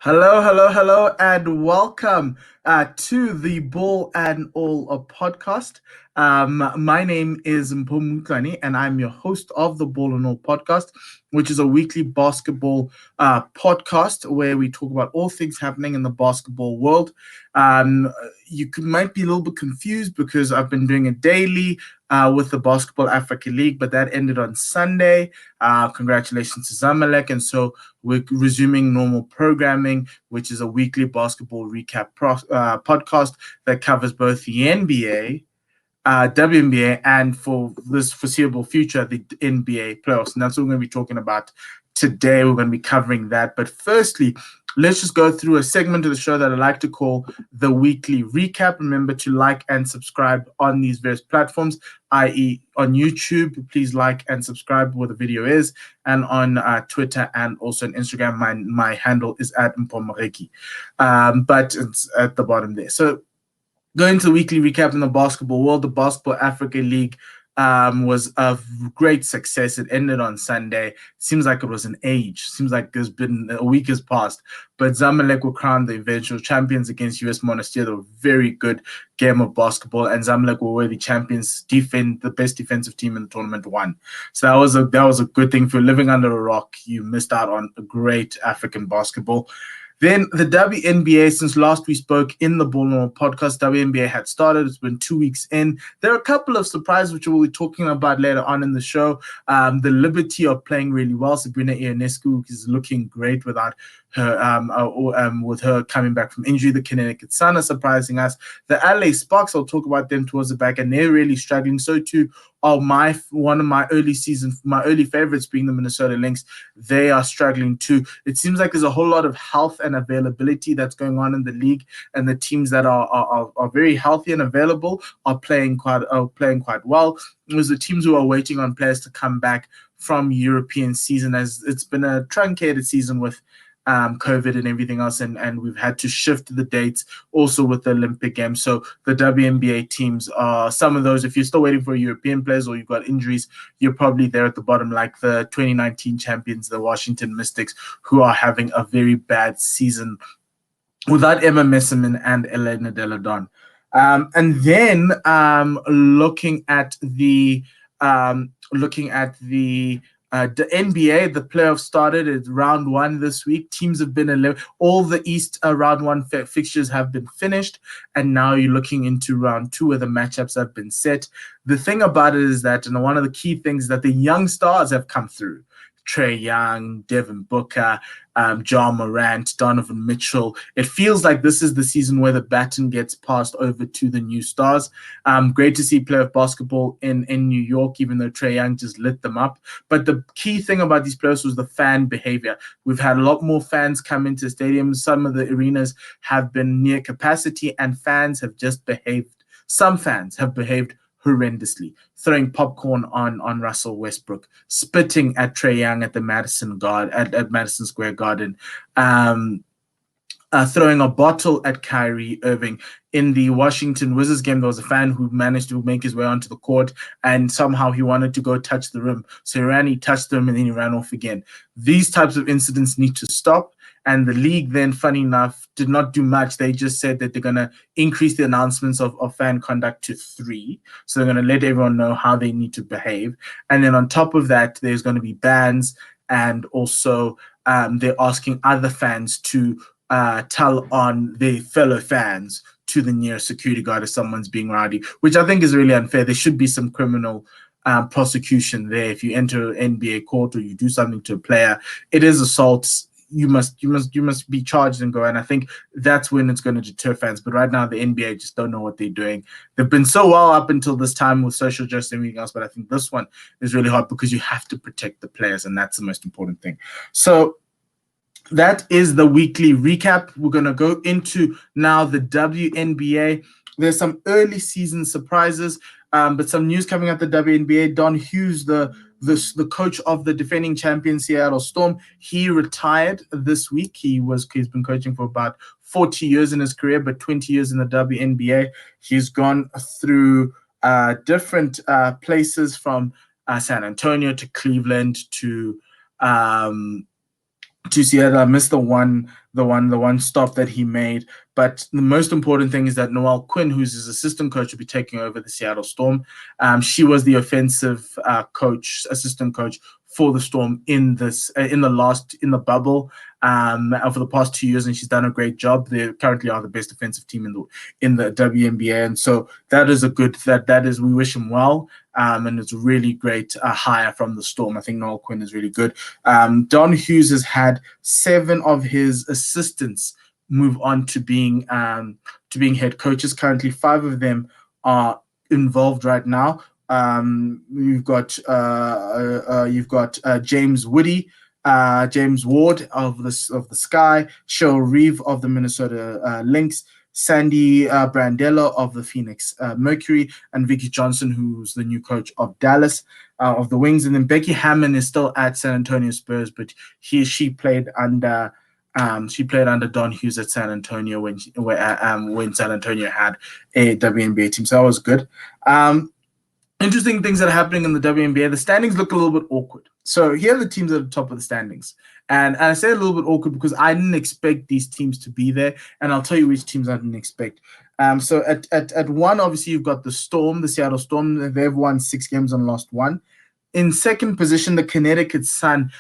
Hello, hello, hello, and welcome to the Ball and All podcast. My name is Mpho, and I'm your host of the Ball and All podcast, which is a weekly basketball podcast where we talk about all things happening in the basketball world. Might be a little bit confused because I've been doing it daily with the Basketball Africa League, but that ended on Sunday. Congratulations to Zamalek, and so we're resuming normal programming, which is a weekly basketball recap podcast that covers both the NBA, WNBA, and for this foreseeable future, the NBA playoffs. And that's what we're going to be talking about today. We're going to be covering that. But firstly, let's just go through a segment of the show that I like to call the weekly recap. Remember to like and subscribe on these various platforms, i.e. on YouTube. Please like and subscribe where the video is, and on Twitter and also on Instagram. My handle is at Mpho, but it's at the bottom there. So going to the weekly recap in the basketball world, the Basketball Africa League was a great success. It ended on Sunday. Seems like it was an age. Seems like there's been a week has passed. But Zamalek were crowned the eventual champions against US Monastir. They were a very good game of basketball, and Zamalek were worthy champions. The best defensive team in the tournament won. So that was a good thing. If you're living under a rock, you missed out on a great African basketball. Then the WNBA, since last we spoke in the Ball and All podcast, WNBA had started. It's been 2 weeks in. There are a couple of surprises which we'll be talking about later on in the show. The liberty of playing really well. Sabrina Ionescu is looking great without her, with her coming back from injury. The Connecticut Sun are surprising us. The LA Sparks, I'll talk about them towards the back, and they're really struggling. So too are one of my early favorites being the Minnesota Lynx. They are struggling too. It seems like there's a whole lot of health and availability that's going on in the league, and the teams that are very healthy and available are playing quite well. There's the teams who are waiting on players to come back from European season, as it's been a truncated season with COVID and everything else, and we've had to shift the dates also with the Olympic Games. So the WNBA teams are some of those. If you're still waiting for European players or you've got injuries, you're probably there at the bottom, like the 2019 champions, the Washington Mystics, who are having a very bad season without Emma Messerman and Elena Delle Donne. And then looking at the the NBA, the playoffs started at round one this week. Teams have been 11. All the East round one fixtures have been finished, and now you're looking into round two where the matchups have been set. The thing about it is that, and one of the key things, is that the young stars have come through. Trae Young, Devin Booker, Ja Morant, Donovan Mitchell. It feels like this is the season where the baton gets passed over to the new stars. Great to see playoff basketball in New York, even though Trae Young just lit them up. But the key thing about these playoffs was the fan behavior. We've had a lot more fans come into stadiums. Some of the arenas have been near capacity, and fans have just behaved. Some fans have behaved horrendously, throwing popcorn on Russell Westbrook, spitting at Trae Young at the Madison Square Garden, throwing a bottle at Kyrie Irving. In the Washington Wizards game, there was a fan who managed to make his way onto the court, and somehow he wanted to go touch the rim. So he touched the rim, and then he ran off again. These types of incidents need to stop. And the league then, funny enough, did not do much. They just said that they're going to increase the announcements of fan conduct to 3. So they're going to let everyone know how they need to behave. And then on top of that, there's going to be bans. And also they're asking other fans to tell on their fellow fans to the nearest security guard if someone's being rowdy, which I think is really unfair. There should be some criminal prosecution there. If you enter an NBA court or you do something to a player, it is assault. You must be charged and go. And I think that's when it's going to deter fans. But right now, the NBA just don't know what they're doing. They've been so well up until this time with social justice and everything else. But I think this one is really hard because you have to protect the players, and that's the most important thing. So that is the weekly recap. We're going to go into now the WNBA. There's some early season surprises, but some news coming out the WNBA. Don Hughes, the coach of the defending champion Seattle Storm, he retired this week. He's been coaching for about 40 years in his career, but 20 years in the WNBA. He's gone through different places, from San Antonio to Cleveland to to Seattle. I missed the one stop that he made. But the most important thing is that Noelle Quinn, who's his assistant coach, will be taking over the Seattle Storm. She was the offensive assistant coach for the Storm in the bubble over the past 2 years, and she's done a great job. They currently are the best offensive team in the WNBA, and so that is a good that is we wish him well. And it's a really great hire from the Storm. I think Noelle Quinn is really good. Don Hughes has had 7 of his assistants move on to being head coaches. Currently, 5 of them are involved right now. You've got James Woody, James Ward of the Sky, Cheryl Reeve of the Minnesota Lynx, Sandy Brandella of the Phoenix Mercury, and Vicky Johnson, who's the new coach of Dallas of the Wings. And then Becky Hammond is still at San Antonio Spurs, but she played under Don Hughes at San Antonio when San Antonio had a WNBA team. So that was good. Interesting things that are happening in the WNBA. The standings look a little bit awkward. So here are the teams at the top of the standings. And I say a little bit awkward because I didn't expect these teams to be there. And I'll tell you which teams I didn't expect. So at 1, obviously, you've got the Storm, the Seattle Storm. They've won 6 games and lost 1. In second position, the Connecticut Sun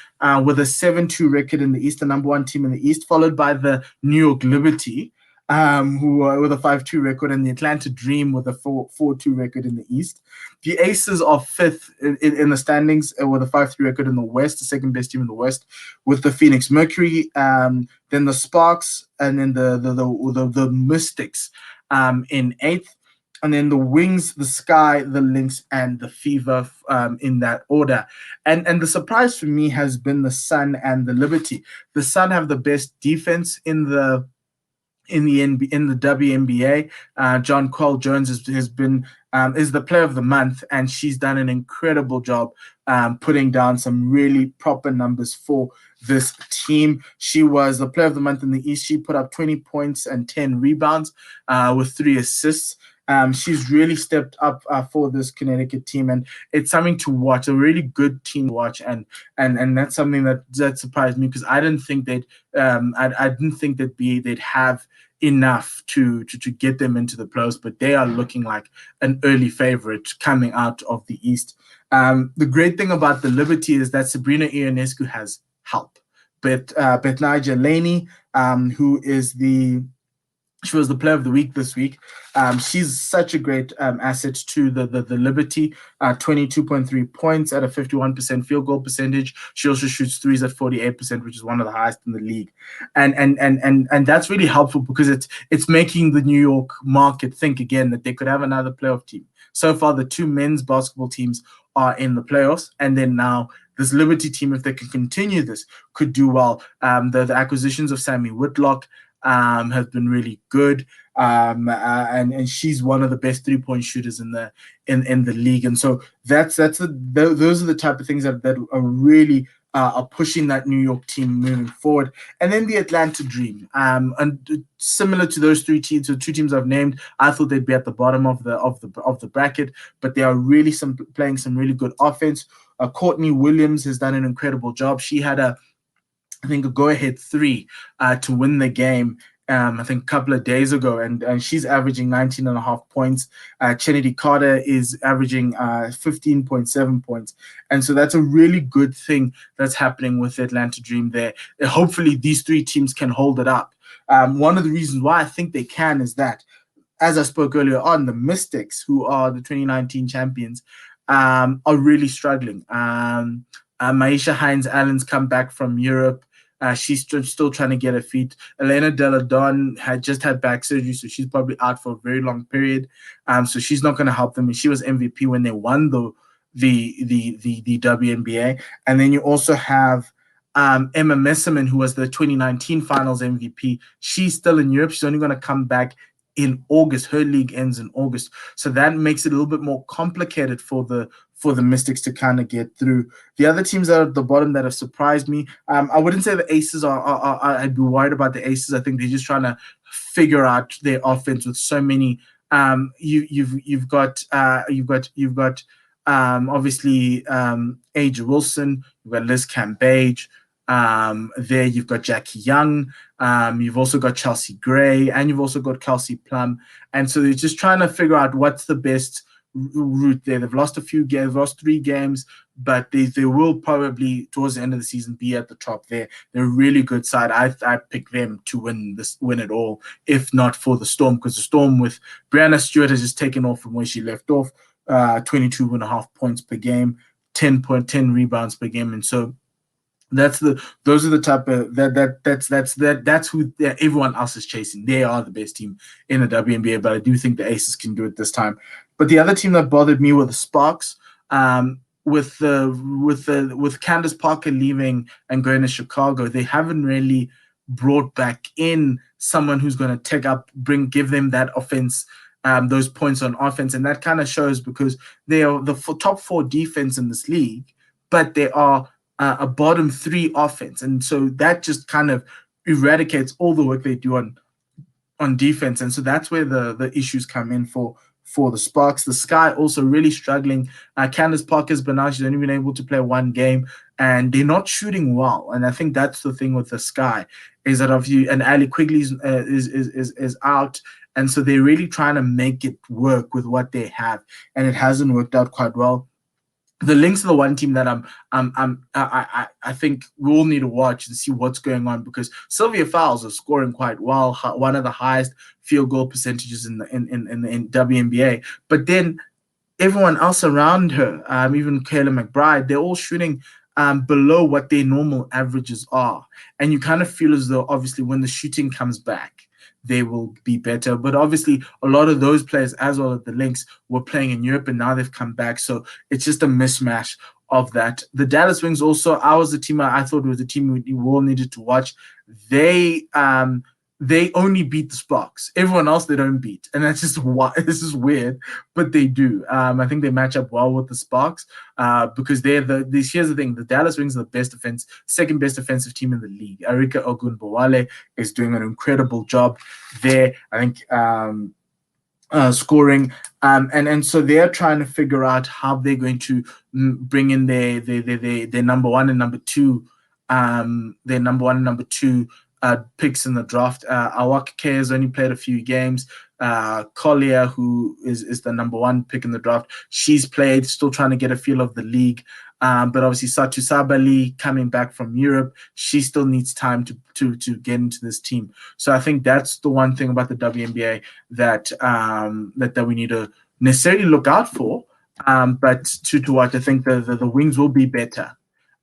with a 7-2 record in the East, the number 1 team in the East, followed by the New York Liberty, who are with a 5-2 record, and the Atlanta Dream with a 4-2 record in the East. The Aces are 5th in the standings with a 5-3 record in the West, the second best team in the West, with the Phoenix Mercury, then the Sparks, and then the Mystics in 8th. And then the Wings, the Sky, the Lynx, and the Fever in that order. And the surprise for me has been the Sun and the Liberty. The Sun have the best defense in the WNBA. Jonquel Jones is the player of the month, and she's done an incredible job putting down some really proper numbers for this team. She was the player of the month in the East. She put up 20 points and 10 rebounds with 3 assists. She's really stepped up for this Connecticut team, and it's something to watch. A really good team to watch, and that's something that surprised me because I didn't think they'd have enough to get them into the playoffs, but they are looking like an early favorite coming out of the East. The great thing about the Liberty is that Sabrina Ionescu has help. But Betnaja Laney, who is she was the player of the week this week. She's such a great asset to the Liberty. 22.3 points at a 51% field goal percentage. She also shoots threes at 48%, which is one of the highest in the league. And that's really helpful because it's making the New York market think again that they could have another playoff team. So far, the 2 men's basketball teams are in the playoffs, and then now this Liberty team, if they can continue this, could do well. The acquisitions of Sammy Whitlock has been really good, and she's one of the best 3-point shooters in the league. And so those are the type of things that are really are pushing that New York team moving forward. And then the Atlanta Dream, and similar to those 3 teams, the 2 teams I've named, I thought they'd be at the bottom of the bracket, but they are really playing some really good offense. Courtney Williams has done an incredible job. She had a go-ahead 3 to win the game, I think a couple of days ago, and she's averaging 19.5 points. Kennedy Carter is averaging 15.7 points. And so that's a really good thing that's happening with the Atlanta Dream there. Hopefully these 3 teams can hold it up. One of the reasons why I think they can is that, as I spoke earlier on, the Mystics, who are the 2019 champions, are really struggling. Maisha Hines-Allen's come back from Europe. She's still trying to get her feet. Elena Deladon had just had back surgery, so she's probably out for a very long period. So she's not going to help them. And she was MVP when they won the WNBA. And then you also have Emma Messerman, who was the 2019 Finals MVP. She's still in Europe. She's only going to come back in August. Her league ends in August, so that makes it a little bit more complicated for the Mystics to kind of get through. The other teams that are at the bottom that have surprised me, I wouldn't say the Aces are I'd be worried about the Aces. I think they're just trying to figure out their offense with so many. You've got obviously Aja Wilson. You've got Liz Cambage. There you've got Jackie Young, you've also got Chelsea Gray, and you've also got Kelsey Plum. And so they're just trying to figure out what's the best route there. They've lost a few games, lost 3 games, but they will probably towards the end of the season be at the top there. They're a really good side. I pick them to win it all, if not for the Storm, because the Storm with Brianna Stewart has just taken off from where she left off. 22.5 points per game, 10 rebounds per game, and so those are the type of that's who everyone else is chasing. They are the best team in the WNBA, but I do think the Aces can do it this time. But the other team that bothered me were the Sparks. With Candace Parker leaving and going to Chicago, they haven't really brought back in someone who's going to give them that offense, those points on offense, and that kind of shows because they are the top 4 defense in this league, but they are a bottom 3 offense, and so that just kind of eradicates all the work they do on defense, and so that's where the issues come in for the Sparks. The Sky also really struggling. Candace Parker's been out; she's only been able to play 1 game, and they're not shooting well. And I think that's the thing with the Sky is that and Ali Quigley is out, and so they're really trying to make it work with what they have, and it hasn't worked out quite well. The Lynx are the one team that I think we all need to watch and see what's going on, because Sylvia Fowles is scoring quite well, one of the highest field goal percentages in WNBA. But then everyone else around her, even Kayla McBride, they're all shooting below what their normal averages are, and you kind of feel as though obviously when the shooting comes back, they will be better. But obviously, a lot of those players, as well as the Lynx, were playing in Europe, and now they've come back. So it's just a mismatch of that. The Dallas Wings also, I was the team I thought was the team we all needed to watch. They only beat the Sparks. Everyone else they don't beat, and that's just why this is weird, but they do. I think they match up well with the Sparks because here's the thing: the Dallas Wings are the second best offensive team in the league. Arika Ogunbowale is doing an incredible job there. I think scoring, and so they're trying to figure out how they're going to bring in their number 1 and number 2, picks in the draft. Awaka has only played a few games. Collier, who is the number 1 pick in the draft, she's played, still trying to get a feel of the league. But obviously Satu Sabali coming back from Europe, she still needs time to get into this team. So I think that's the one thing about the WNBA that we need to necessarily look out for. But to watch, I think the Wings will be better.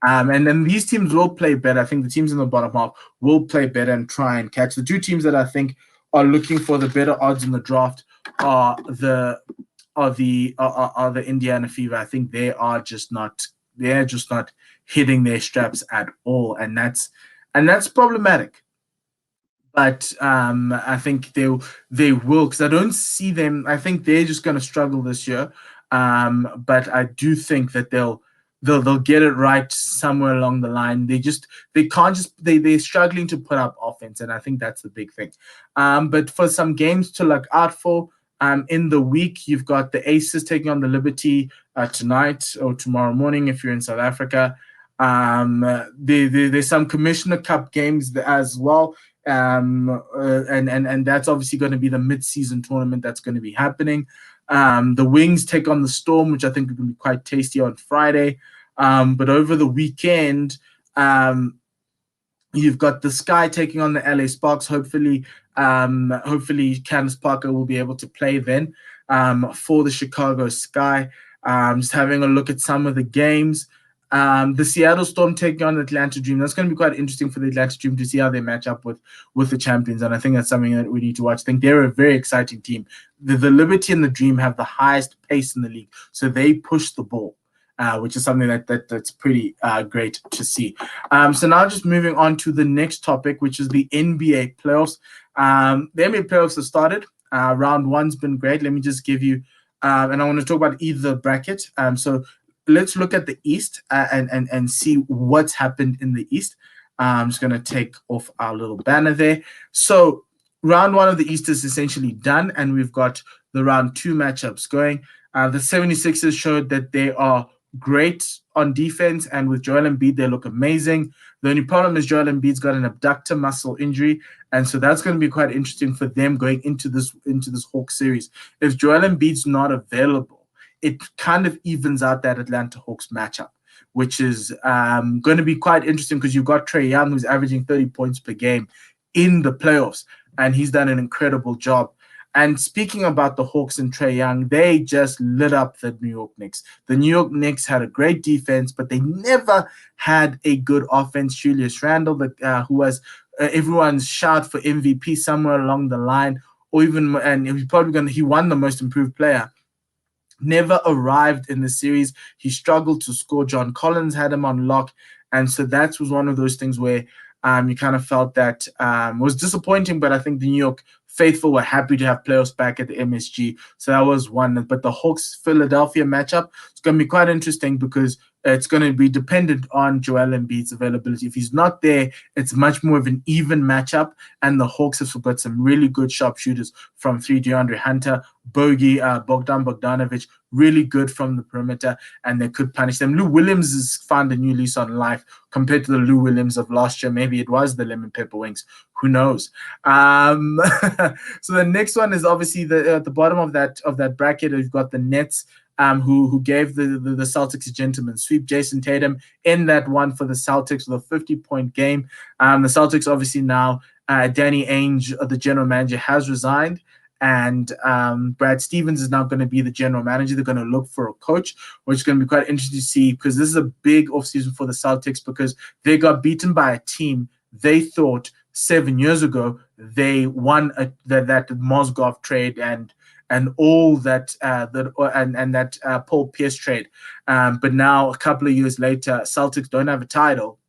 And then these teams will play better. I think the teams in the bottom half will play better and try and catch. The 2 teams that I think are looking for the better odds in the draft are the Indiana Fever. I think they're just not hitting their straps at all, and that's problematic. But I think they will, because I don't see them. I think they're just going to struggle this year. But I do think that they'll get it right somewhere along the line. They're struggling to put up offense, and I think that's the big thing. But for some games to look out for, in the week, you've got the Aces taking on the Liberty tonight or tomorrow morning if you're in South Africa. There's some Commissioner Cup games as well. And that's obviously going to be the mid-season tournament that's going to be happening. The Wings take on the Storm, which I think is going to be quite tasty on Friday. But over the weekend, you've got the Sky taking on the LA Sparks. Hopefully Candace Parker will be able to play then for the Chicago Sky. Just having a look at some of the games. The Seattle Storm taking on the Atlanta Dream. That's going to be quite interesting for the Atlanta Dream to see how they match up with the champions, and I think that's something that we need to watch. I think they're a very exciting team. The Liberty and the Dream have the highest pace in the league, so they push the ball, which is something that's pretty great to see. So now just moving on to the next topic, which is the NBA playoffs. The NBA playoffs have started. Round 1's been great. Let me just give you, and I want to talk about either bracket. So let's look at the East and see what's happened in the East. I'm just going to take off our little banner there. So round 1 of the East is essentially done, and we've got the round 2 matchups going. The 76ers showed that they are great on defense, and with Joel Embiid, they look amazing. The only problem is Joel Embiid's got an abductor muscle injury, and so that's going to be quite interesting for them going into this Hawks series. If Joel Embiid's not available, it kind of evens out that Atlanta Hawks matchup, which is going to be quite interesting because you've got Trae Young, who's averaging 30 points per game in the playoffs, and he's done an incredible job. And speaking about the Hawks and Trae Young, they just lit up the New York Knicks. The New York Knicks had a great defense, but they never had a good offense. Julius Randle, who was everyone's shout for MVP somewhere along the line, or even, and he won the most improved player, never arrived in the series. He struggled to score. John Collins had him on lock. And so that was one of those things where you kind of felt that was disappointing, but I think the New York faithful were happy to have playoffs back at the MSG. So that was one. But the Hawks-Philadelphia matchup is going to be quite interesting because it's going to be dependent on Joel Embiid's availability. If he's not there, it's much more of an even matchup, and the Hawks have got some really good sharpshooters from three. DeAndre Hunter, Bogey, Bogdan Bogdanovic, really good from the perimeter, and they could punish them. Lou Williams has found a new lease on life compared to the Lou Williams of last year. Maybe it was the lemon pepper wings. Who knows? So the next one is obviously at the bottom of that bracket. You've got the Nets, who gave the Celtics a gentleman's sweep. Jason Tatum in that one for the Celtics with a 50-point game. The Celtics obviously now, Danny Ainge, the general manager, has resigned, and Brad Stevens is now going to be the general manager. They're going to look for a coach, which is going to be quite interesting to see because this is a big offseason for the Celtics because they got beaten by a team they thought 7 years ago they won that Mozgov trade and all that Paul Pierce trade, but now a couple of years later, Celtics don't have a title,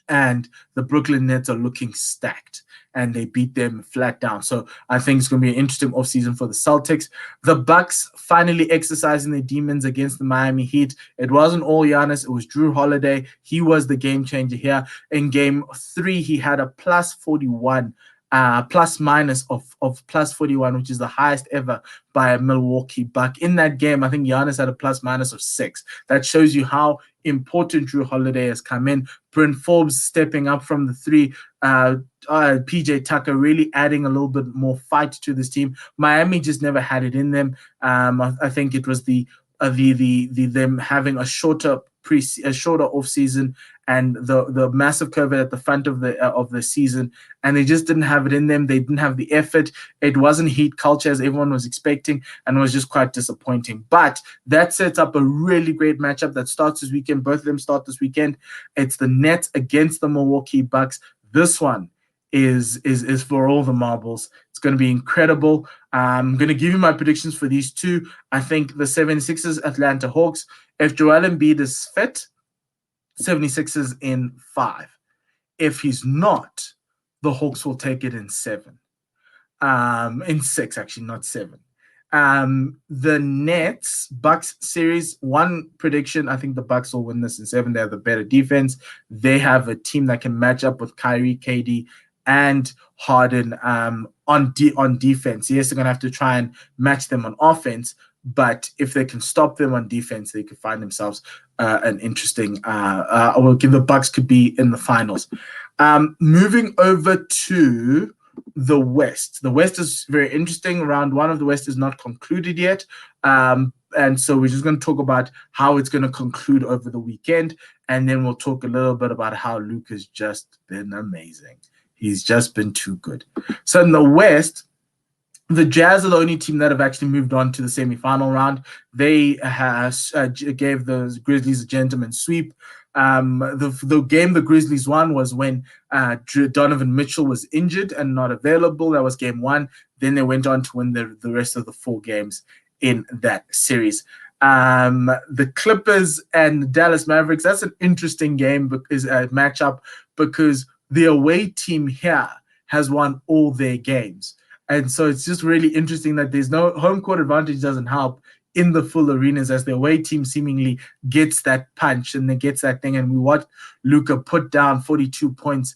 and the Brooklyn Nets are looking stacked, and they beat them flat down. So I think it's going to be an interesting offseason for the Celtics. The Bucks finally exercising their demons against the Miami Heat. It wasn't all Giannis. It was Drew Holiday. He was the game changer here. In Game 3, he had a plus 41 plus minus of plus 41, which is the highest ever by a Milwaukee Buck. In that game, I think Giannis had a plus minus of 6. That shows you how important Drew Holiday has come in. Bryn Forbes stepping up from the 3. PJ Tucker really adding a little bit more fight to this team. Miami just never had it in them. I think it was them having a shorter off season and the massive COVID at the front of the season, and they just didn't have it in them. They didn't have the effort. It wasn't Heat culture as everyone was expecting, and it was just quite disappointing. But that sets up a really great matchup that starts this weekend. Both of them start this weekend. It's the Nets against the Milwaukee Bucks. This one is for all the marbles. It's going to be incredible. I'm going to give you my predictions for these two. I think the 76ers, Atlanta Hawks. If Joel Embiid is fit, 76ers in 5. If he's not, the Hawks will take it in 7. In 6, actually, not 7. The Nets Bucks series, one prediction, I think the Bucks will win this in 7. They have the better defense. They have a team that can match up with Kyrie, KD, and Harden on defense. Yes, they're going to have to try and match them on offense, but if they can stop them on defense, they could find themselves an interesting the Bucks could be in the finals. Moving over to the West. The West is very interesting. Round 1 of the West is not concluded yet. And so we're just going to talk about how it's going to conclude over the weekend. And then we'll talk a little bit about how Luka's just been amazing. He's just been too good. So in the West, the Jazz are the only team that have actually moved on to the semifinal round. They gave the Grizzlies a gentleman's sweep. The game the Grizzlies won was when Donovan Mitchell was injured and not available. That was game 1. Then they went on to win the rest of the 4 games in that series. The Clippers and Dallas Mavericks, that's an interesting game matchup because the away team here has won all their games. And so it's just really interesting that there's no home court advantage doesn't help in the full arenas as the away team seemingly gets that punch and they gets that thing. And we watched Luka put down 42 points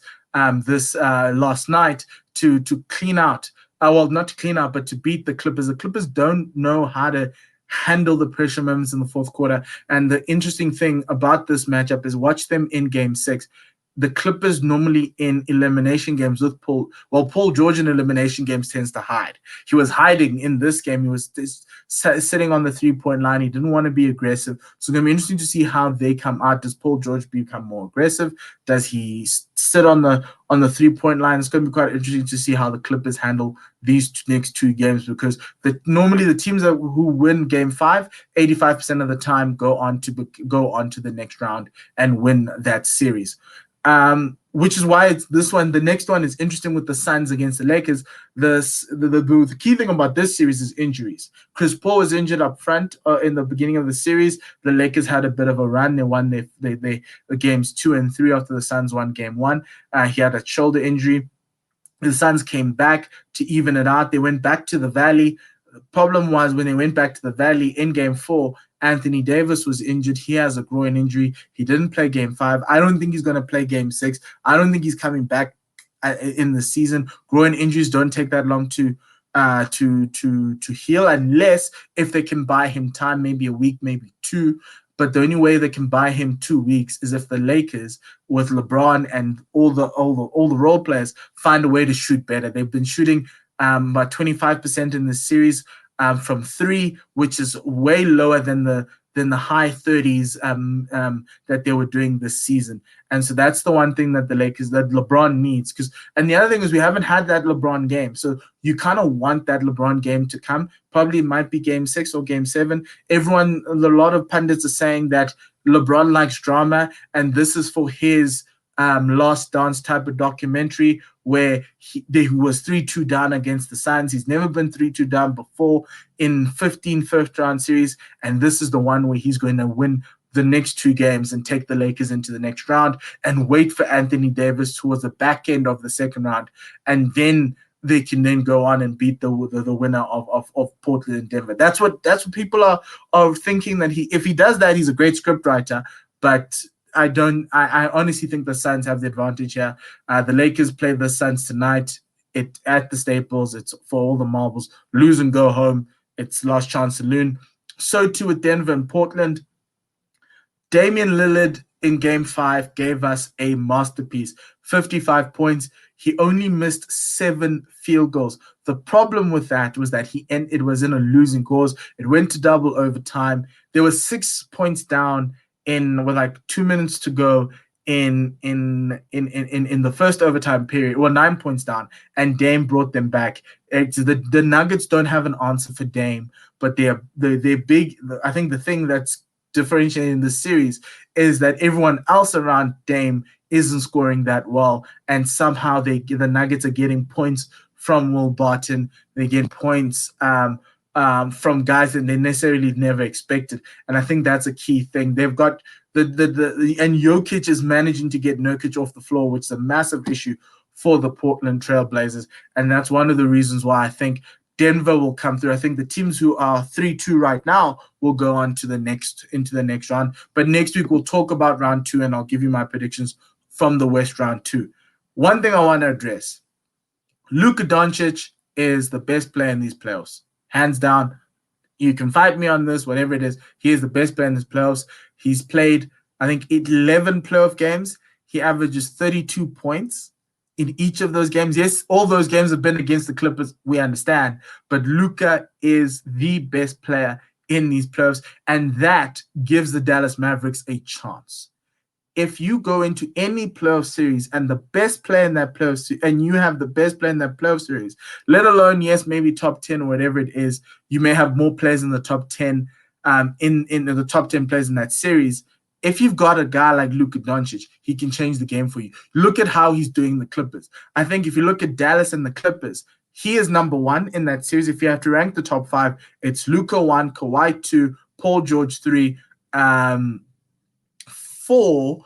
this last night to clean out. Well, not to clean out, but to beat the Clippers. The Clippers don't know how to handle the pressure moments in the fourth quarter. And the interesting thing about this matchup is watch them in Game 6. The Clippers normally in elimination games with Paul George in elimination games tends to hide. He was hiding in this game. He was sitting on the 3-point line. He didn't want to be aggressive. So it's going to be interesting to see how they come out. Does Paul George become more aggressive? Does he sit on the 3-point line? It's going to be quite interesting to see how the Clippers handle these next two games, because normally the teams who win Game 5, 85% of the time go on to the next round and win that series. Which is why this one. The next one is interesting with the Suns against the Lakers. The key thing about this series is injuries. Chris Paul was injured up front in the beginning of the series. The Lakers had a bit of a run. They won the games 2 and 3 after the Suns won Game 1. He had a shoulder injury. The Suns came back to even it out. They went back to the Valley. The problem was when they went back to the Valley in Game 4, Anthony Davis was injured. He has a groin injury. He didn't play Game 5. I don't think he's going to play Game 6. I don't think he's coming back in the season. Groin injuries don't take that long to heal, unless if they can buy him time, maybe a week, maybe 2. But the only way they can buy him 2 weeks is if the Lakers, with LeBron and all the role players, find a way to shoot better. They've been shooting about 25% in this series from 3, which is way lower than the high 30s that they were doing this season. And so that's the one thing that LeBron needs. And the other thing is we haven't had that LeBron game. So you kind of want that LeBron game to come. Probably it might be Game 6 or Game 7. A lot of pundits are saying that LeBron likes drama, and this is for his Last Dance type of documentary where he was 3-2 down against the Suns. He's never been 3-2 down before in 15 first-round series, and this is the one where he's going to win the next 2 games and take the Lakers into the next round and wait for Anthony Davis towards the back end of the second round, and then they can then go on and beat the winner of Portland and Denver. That's what people are thinking, that if he does that, he's a great scriptwriter, but I honestly think the Suns have the advantage here. The Lakers play the Suns tonight at the Staples. It's for all the marbles. Lose and go home. It's last chance saloon. So too with Denver and Portland. Damian Lillard in Game 5 gave us a masterpiece. 55 points. He only missed 7 field goals. The problem with that was that it was in a losing cause. It went to double overtime. There was 6 points down with like 2 minutes to go in the first overtime period, 9 points down, and Dame brought them back. The Nuggets don't have an answer for Dame, but they're big. I think the thing that's differentiating this series is that everyone else around Dame isn't scoring that well, and somehow the Nuggets are getting points from Will Barton. They get points from guys that they necessarily never expected, and I think that's a key thing. They've got and Jokic is managing to get Nurkic off the floor, which is a massive issue for the Portland Trail Blazers, and that's one of the reasons why I think Denver will come through. I think the teams who are 3-2 right now will go on into the next round. But next week we'll talk about round 2, and I'll give you my predictions from the West round 2. One thing I want to address: Luka Doncic is the best player in these playoffs, hands down. You can fight me on this, whatever it is. He is the best player in these playoffs. He's played, I think, 11 playoff games. He averages 32 points in each of those games. Yes, all those games have been against the Clippers, we understand. But Luka is the best player in these playoffs, and that gives the Dallas Mavericks a chance. If you go into any playoff series and the best player in that playoff series, and you have the best player in that playoff series, let alone, yes, maybe top 10 or whatever it is, you may have more players in the top 10, in the top 10 players in that series. If you've got a guy like Luka Doncic, he can change the game for you. Look at how he's doing the Clippers. I think if you look at Dallas and the Clippers, he is number 1 in that series. If you have to rank the top 5, it's Luka 1, Kawhi 2, Paul George 3, 4,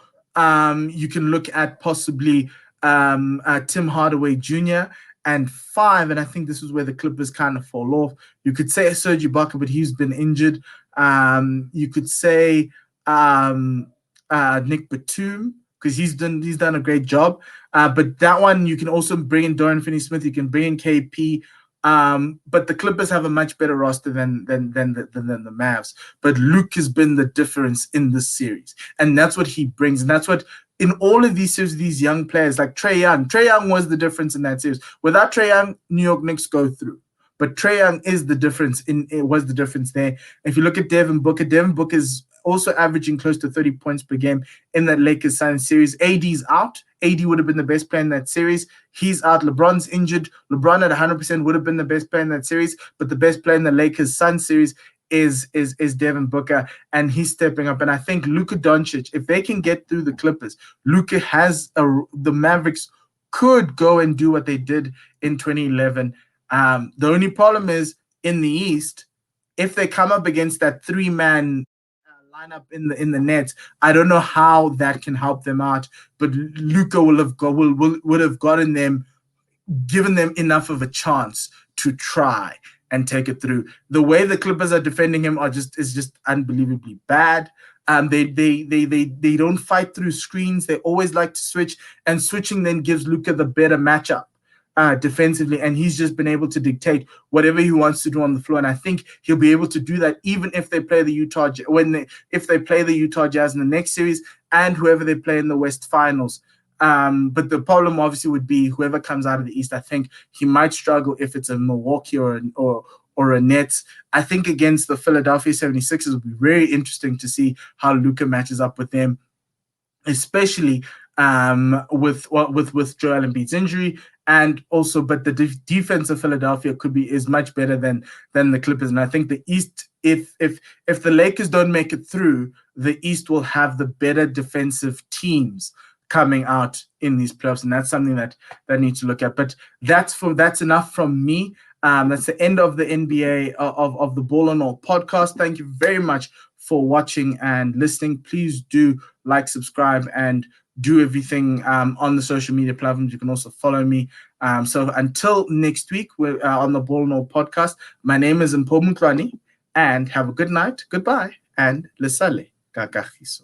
you can look at possibly Tim Hardaway Jr., and 5, and I think this is where the Clippers kind of fall off. You could say Serge Ibaka, but he's been injured. You could say Nick Batum, because he's done a great job. But that one, you can also bring in Dorian Finney-Smith. You can bring in KP. But the Clippers have a much better roster than the Mavs. But Luke has been the difference in this series, and that's what he brings, and that's what in all of these series, these young players like Trae Young was the difference in that series. Without Trae Young, New York Knicks go through. But Trae Young is the difference. It was the difference there. If you look at Devin Booker is also averaging close to 30 points per game in that Lakers Suns series. AD's out. AD would have been the best player in that series. He's out. LeBron's injured. LeBron at 100% would have been the best player in that series, but the best player in the Lakers Suns series is Devin Booker, and he's stepping up. And I think Luka Doncic, if they can get through the Clippers, Luka has the Mavericks could go and do what they did in 2011. The only problem is in the East, if they come up against that three-man lineup in the Nets, I don't know how that can help them out. But Luka would have gotten them, given them enough of a chance to try and take it through. The way the Clippers are defending him is just unbelievably bad. They don't fight through screens. They always like to switch, and switching then gives Luka the better matchup defensively, and he's just been able to dictate whatever he wants to do on the floor. And I think he'll be able to do that even if they play the Utah Jazz in the next series and whoever they play in the West Finals. But the problem obviously would be whoever comes out of the East. I think he might struggle if it's a Milwaukee or a Nets. I think against the Philadelphia 76ers, it would be very interesting to see how Luka matches up with them, especially with Joel Embiid's injury, and also, but the defense of Philadelphia is much better than the Clippers. And I think the East, if the Lakers don't make it through, the East will have the better defensive teams coming out in these playoffs, and that's something that needs to look at. But that's enough from me. That's the end of the NBA of the Ball and All podcast. Thank you very much for watching and listening. Please do like, subscribe, and do everything on the social media platforms. You can also follow me. So until next week, we're on the Ball and All podcast. My name is Mpho, and have a good night. Goodbye, and lesale kakagiso.